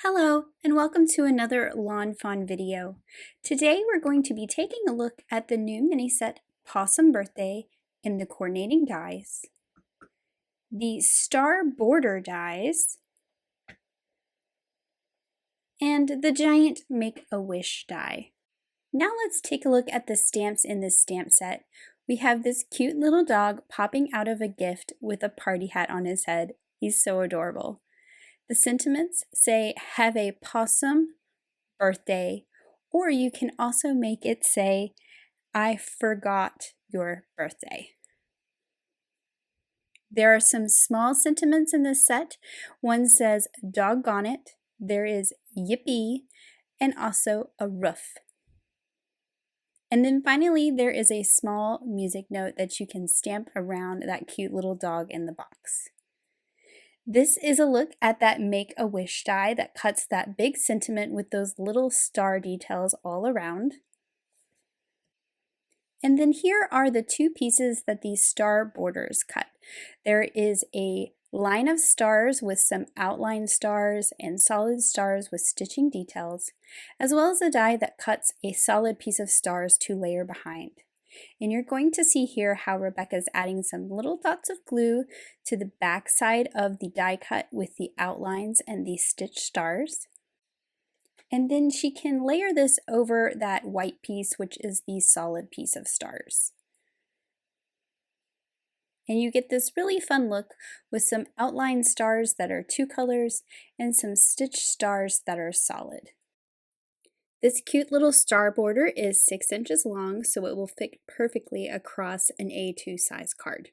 Hello, and welcome to another Lawn Fawn video. Today we're going to be taking a look at the new mini set Pawsome Birthday in the coordinating dies, the star border dies, and the giant Make-A-Wish die. Now let's take a look at the stamps in this stamp set. We have this cute little dog popping out of a gift with a party hat on his head. He's so adorable. The sentiments say, "Have a pawsome birthday," or you can also make it say, "I forgot your birthday." There are some small sentiments in this set. One says, "Doggone it," there is "Yippee," and also a roof. And then finally, there is a small music note that you can stamp around that cute little dog in the box. This is a look at that Make-A-Wish die that cuts that big sentiment with those little star details all around. And then here are the two pieces that these star borders cut. There is a line of stars with some outline stars and solid stars with stitching details, as well as a die that cuts a solid piece of stars to layer behind. And you're going to see here how Rebecca's adding some little dots of glue to the back side of the die cut with the outlines and the stitched stars. And then she can layer this over that white piece, which is the solid piece of stars. And you get this really fun look with some outline stars that are two colors and some stitched stars that are solid. This cute little star border is 6 inches long, so it will fit perfectly across an A2 size card.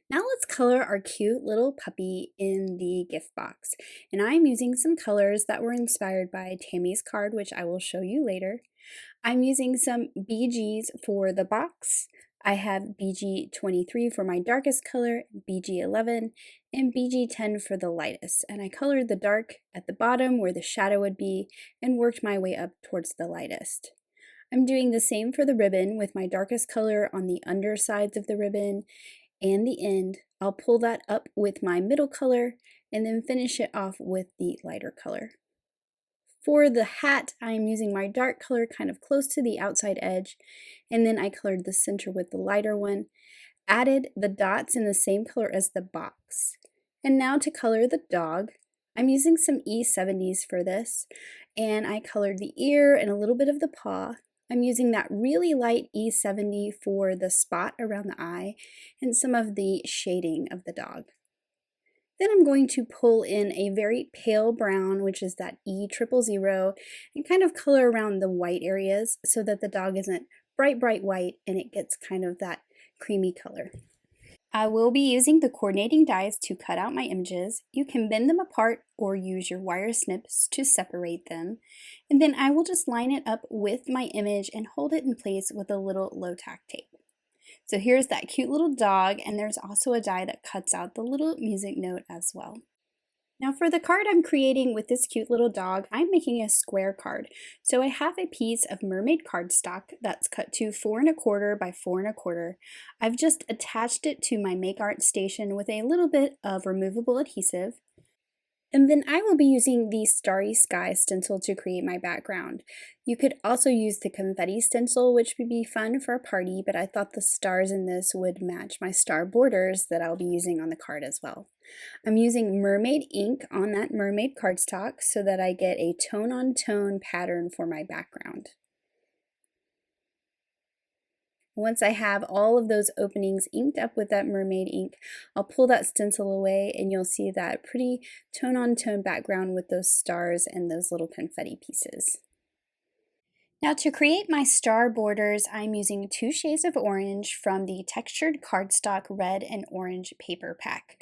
Now let's color our cute little puppy in the gift box. And I'm using some colors that were inspired by Tammy's card, which I will show you later. I'm using some BGs for the box. I have BG23 for my darkest color, BG11, and BG10 for the lightest. And I colored the dark at the bottom where the shadow would be and worked my way up towards the lightest. I'm doing the same for the ribbon with my darkest color on the undersides of the ribbon and the end. I'll pull that up with my middle color and then finish it off with the lighter color. For the hat, I'm using my dark color kind of close to the outside edge, and then I colored the center with the lighter one, added the dots in the same color as the box. And now to color the dog, I'm using some E70s for this, and I colored the ear and a little bit of the paw. I'm using that really light E70 for the spot around the eye and some of the shading of the dog. Then I'm going to pull in a very pale brown, which is that E000, and kind of color around the white areas so that the dog isn't bright white and it gets kind of that creamy color. I will be using the coordinating dies to cut out my images. You can bend them apart or use your wire snips to separate them. And then I will just line it up with my image and hold it in place with a little low-tack tape. So here's that cute little dog, and there's also a die that cuts out the little music note as well. Now for the card I'm creating with this cute little dog, I'm making a square card. So I have a piece of mermaid cardstock that's cut to 4 1/4 by 4 1/4. I've just attached it to my Make Art station with a little bit of removable adhesive. And then I will be using the Starry Sky stencil to create my background. You could also use the confetti stencil, which would be fun for a party, but I thought the stars in this would match my star borders that I'll be using on the card as well. I'm using mermaid ink on that mermaid cardstock so that I get a tone-on-tone pattern for my background. Once I have all of those openings inked up with that mermaid ink, I'll pull that stencil away and you'll see that pretty tone-on-tone background with those stars and those little confetti pieces. Now to create my star borders, I'm using 2 shades of orange from the textured cardstock red and orange paper pack.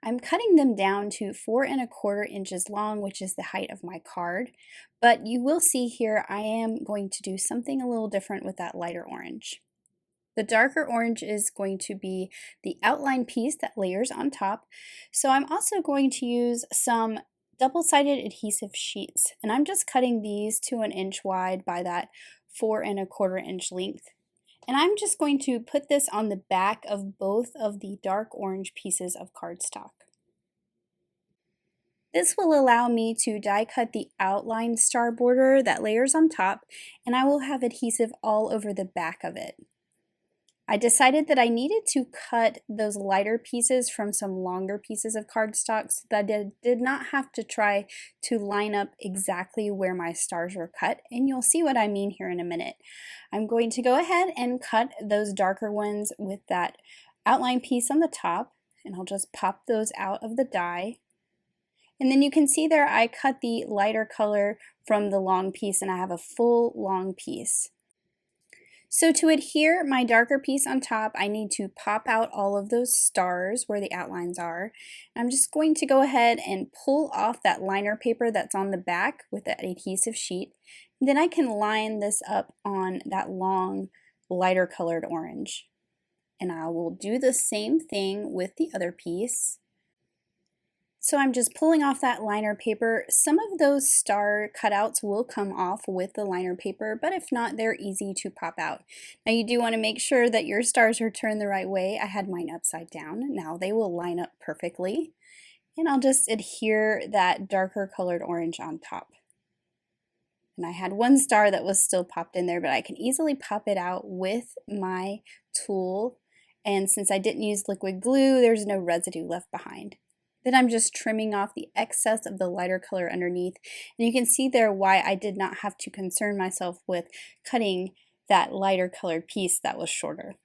I'm cutting them down to 4 1/4 inches long, which is the height of my card, but you will see here I am going to do something a little different with that lighter orange. The darker orange is going to be the outline piece that layers on top. So I'm also going to use some double-sided adhesive sheets, and I'm just cutting these to 1 inch wide by that 4 1/4 inch length. And I'm just going to put this on the back of both of the dark orange pieces of cardstock. This will allow me to die cut the outline star border that layers on top, and I will have adhesive all over the back of it. I decided that I needed to cut those lighter pieces from some longer pieces of cardstock so that I did not have to try to line up exactly where my stars were cut, and you'll see what I mean here in a minute. I'm going to go ahead and cut those darker ones with that outline piece on the top, and I'll just pop those out of the die. And then you can see there I cut the lighter color from the long piece, and I have a full long piece. So to adhere my darker piece on top, I need to pop out all of those stars where the outlines are. I'm just going to go ahead and pull off that liner paper that's on the back with that adhesive sheet. And then I can line this up on that long, lighter colored orange. And I will do the same thing with the other piece. So I'm just pulling off that liner paper. Some of those star cutouts will come off with the liner paper, but if not, they're easy to pop out. Now you do want to make sure that your stars are turned the right way. I had mine upside down. Now they will line up perfectly. And I'll just adhere that darker colored orange on top. And I had one star that was still popped in there, but I can easily pop it out with my tool. And since I didn't use liquid glue, there's no residue left behind. Then I'm just trimming off the excess of the lighter color underneath. And you can see there why I did not have to concern myself with cutting that lighter colored piece that was shorter.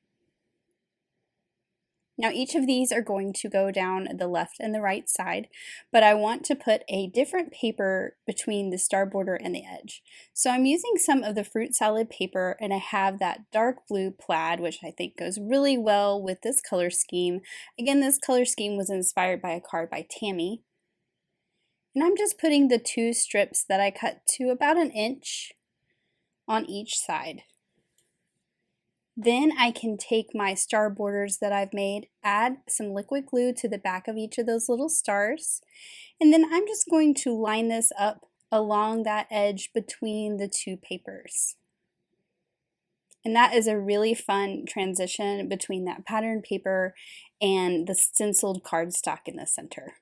Now each of these are going to go down the left and the right side, but I want to put a different paper between the star border and the edge. So I'm using some of the fruit salad paper, and I have that dark blue plaid, which I think goes really well with this color scheme. Again, this color scheme was inspired by a card by Tammy. And I'm just putting the two strips that I cut to about an inch on each side. Then I can take my star borders that I've made, add some liquid glue to the back of each of those little stars, and then I'm just going to line this up along that edge between the two papers. And that is a really fun transition between that pattern paper and the stenciled cardstock in the center.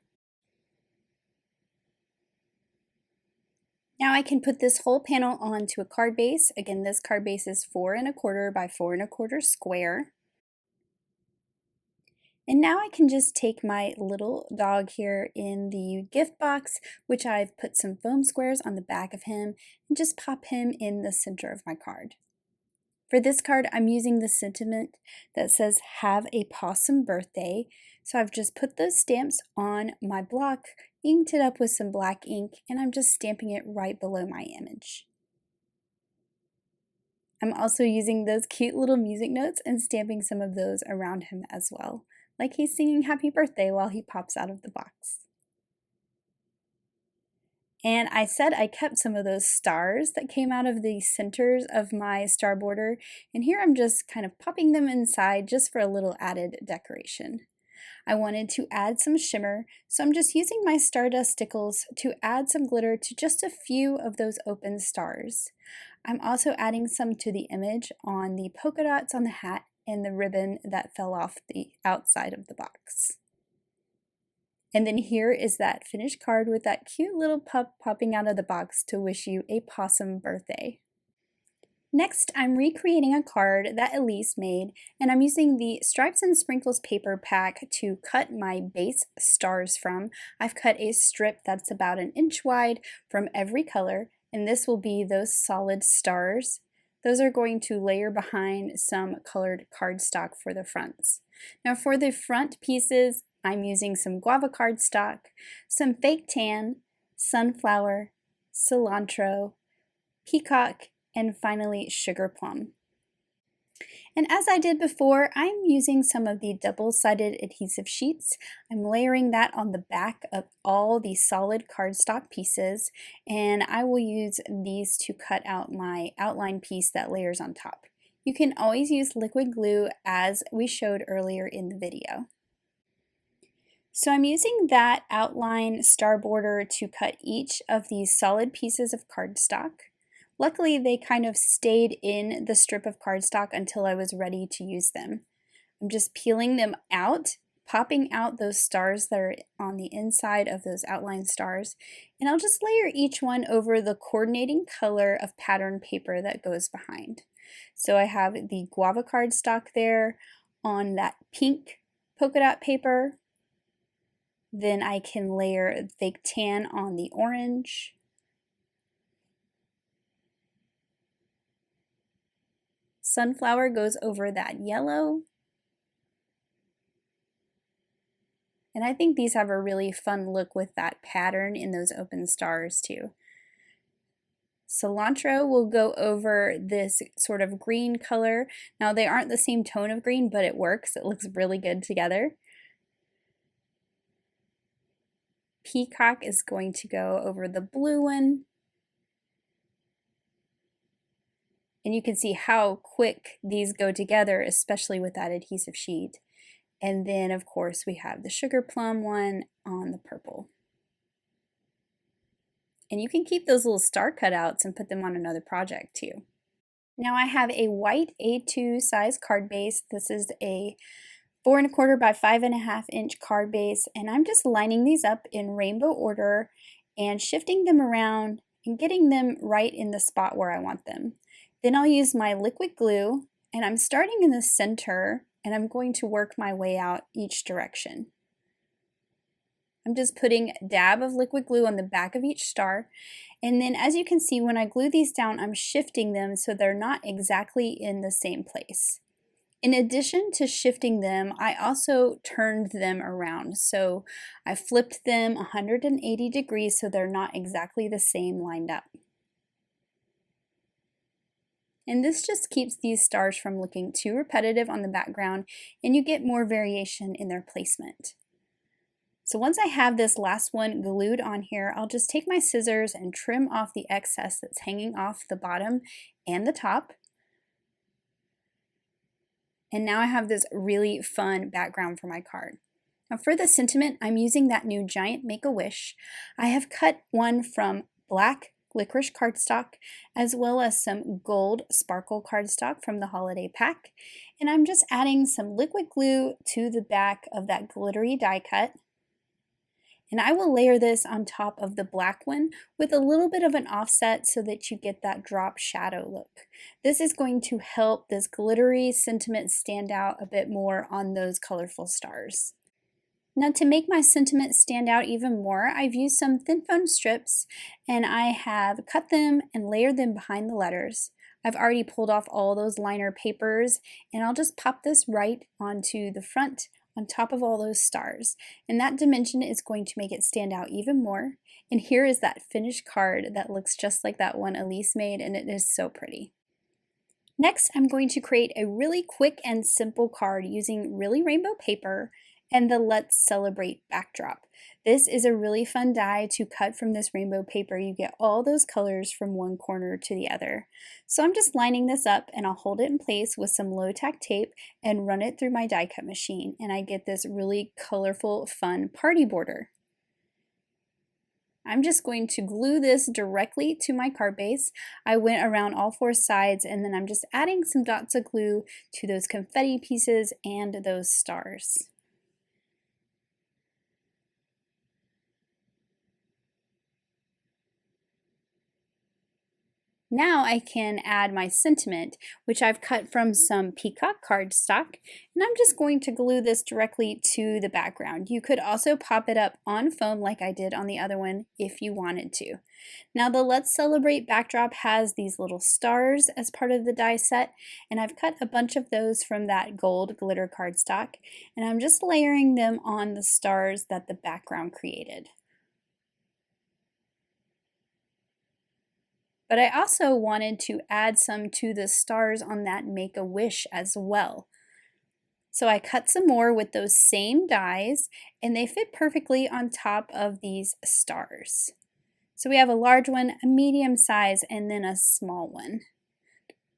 Now I can put this whole panel onto a card base. Again, this card base is 4 1/4 by 4 1/4 square. And now I can just take my little dog here in the gift box, which I've put some foam squares on the back of him, and just pop him in the center of my card. For this card, I'm using the sentiment that says, "Have a Pawsome Birthday." So I've just put those stamps on my block, inked it up with some black ink, and I'm just stamping it right below my image. I'm also using those cute little music notes and stamping some of those around him as well, like he's singing happy birthday while he pops out of the box. And I said I kept some of those stars that came out of the centers of my star border, and here I'm just kind of popping them inside just for a little added decoration. I wanted to add some shimmer, so I'm just using my Stardust stickles to add some glitter to just a few of those open stars. I'm also adding some to the image on the polka dots on the hat and the ribbon that fell off the outside of the box. And then here is that finished card with that cute little pup popping out of the box to wish you a Pawsome birthday. Next, I'm recreating a card that Elise made, and I'm using the Stripes and Sprinkles paper pack to cut my base stars from. I've cut a strip that's about 1 inch wide from every color, and this will be those solid stars. Those are going to layer behind some colored cardstock for the fronts. Now for the front pieces, I'm using some Guava Cardstock, some fake tan, sunflower, cilantro, peacock, and finally sugar plum. And as I did before, I'm using some of the double-sided adhesive sheets. I'm layering that on the back of all the solid cardstock pieces, and I will use these to cut out my outline piece that layers on top. You can always use liquid glue as we showed earlier in the video. So I'm using that outline star border to cut each of these solid pieces of cardstock. Luckily, they kind of stayed in the strip of cardstock until I was ready to use them. I'm just peeling them out, popping out those stars that are on the inside of those outline stars, and I'll just layer each one over the coordinating color of pattern paper that goes behind. So I have the Guava Cardstock there on that pink polka dot paper. Then I can layer fake tan on the orange. Sunflower goes over that yellow. And I think these have a really fun look with that pattern in those open stars too. Cilantro will go over this sort of green color. Now they aren't the same tone of green, but it works. It looks really good together. Peacock is going to go over the blue one. And you can see how quick these go together, especially with that adhesive sheet. And then, of course, we have the sugar plum one on the purple. And you can keep those little star cutouts and put them on another project too. Now I have a white A2 size card base. This is a 4 1/4 by 5 1/2 inch card base, and I'm just lining these up in rainbow order and shifting them around and getting them right in the spot where I want them. Then I'll use my liquid glue, and I'm starting in the center, and I'm going to work my way out each direction. I'm just putting a dab of liquid glue on the back of each star, and then as you can see, when I glue these down, I'm shifting them so they're not exactly in the same place. In addition to shifting them, I also turned them around. So I flipped them 180 degrees so they're not exactly the same lined up. And this just keeps these stars from looking too repetitive on the background, and you get more variation in their placement. So once I have this last one glued on here, I'll just take my scissors and trim off the excess that's hanging off the bottom and the top. And now I have this really fun background for my card. Now for the sentiment, I'm using that new giant Make-A-Wish. I have cut one from black Licorice cardstock as well as some gold sparkle cardstock from the holiday pack. And I'm just adding some liquid glue to the back of that glittery die cut. And I will layer this on top of the black one with a little bit of an offset so that you get that drop shadow look. This is going to help this glittery sentiment stand out a bit more on those colorful stars. Now to make my sentiment stand out even more, I've used some thin foam strips and I have cut them and layered them behind the letters. I've already pulled off all those liner papers, and I'll just pop this right onto the front on top of all those stars, and that dimension is going to make it stand out even more. And here is that finished card that looks just like that one Elise made, and it is so pretty. Next, I'm going to create a really quick and simple card using really rainbow paper and the Let's Celebrate backdrop. This is a really fun die to cut from this rainbow paper. You get all those colors from one corner to the other. So I'm just lining this up, and I'll hold it in place with some low tack tape and run it through my die cut machine, and I get this really colorful, fun party border. I'm just going to glue this directly to my card base. I went around all 4 sides, and then I'm just adding some dots of glue to those confetti pieces and those stars. Now I can add my sentiment, which I've cut from some peacock cardstock, and I'm just going to glue this directly to the background. You could also pop it up on foam like I did on the other one if you wanted to. Now the Let's Celebrate backdrop has these little stars as part of the die set, and I've cut a bunch of those from that gold glitter cardstock, and I'm just layering them on the stars that the background created. But I also wanted to add some to the stars on that Make-A-Wish as well. So I cut some more with those same dies, and they fit perfectly on top of these stars. So we have a large one, a medium size, and then a small one.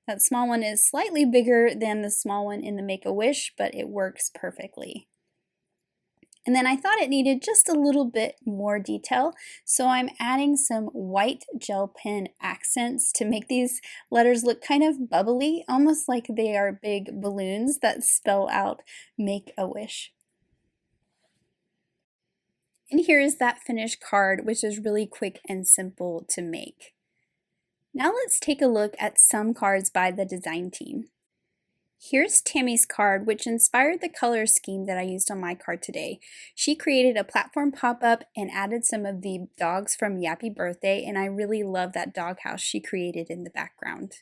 That small one is slightly bigger than the small one in the Make-A-Wish, but it works perfectly. And then I thought it needed just a little bit more detail, so I'm adding some white gel pen accents to make these letters look kind of bubbly, almost like they are big balloons that spell out Make-A-Wish. And here is that finished card, which is really quick and simple to make. Now let's take a look at some cards by the design team. Here's Tammy's card, which inspired the color scheme that I used on my card today. She created a platform pop-up and added some of the dogs from Yappy Birthday, and I really love that doghouse she created in the background.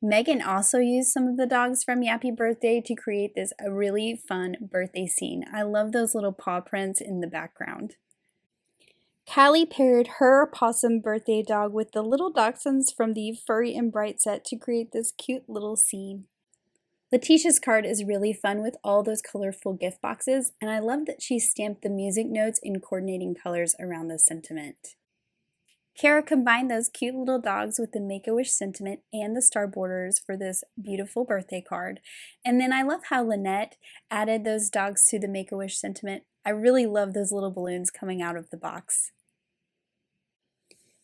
Megan also used some of the dogs from Yappy Birthday to create this a really fun birthday scene. I love those little paw prints in the background. Callie paired her Pawsome Birthday dog with the little dachshunds from the Furry and Bright set to create this cute little scene. Letitia's card is really fun with all those colorful gift boxes, and I love that she stamped the music notes in coordinating colors around the sentiment. Kara combined those cute little dogs with the Make-A-Wish sentiment and the star borders for this beautiful birthday card. And then I love how Lynette added those dogs to the Make-A-Wish sentiment. I really love those little balloons coming out of the box.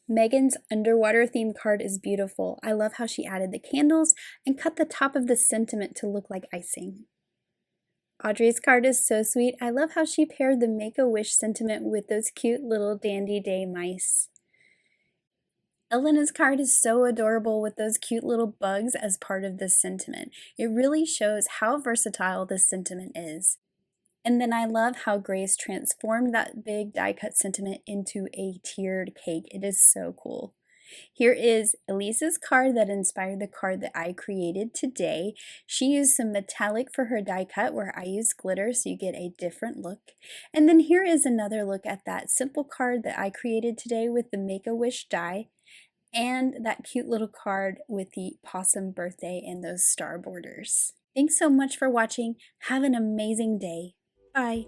Megan's underwater theme card is beautiful. I love how she added the candles and cut the top of the sentiment to look like icing. Audrey's card is so sweet. I love how she paired the Make-A-Wish sentiment with those cute little Dandy Day mice. Elena's card is so adorable with those cute little bugs as part of this sentiment. It really shows how versatile this sentiment is. And then I love how Grace transformed that big die-cut sentiment into a tiered cake. It is so cool. Here is Elisa's card that inspired the card that I created today. She used some metallic for her die cut where I used glitter so you get a different look. And then here is another look at that simple card that I created today with the Make-A-Wish die and that cute little card with the Pawsome Birthday and those star borders. Thanks so much for watching. Have an amazing day. Bye.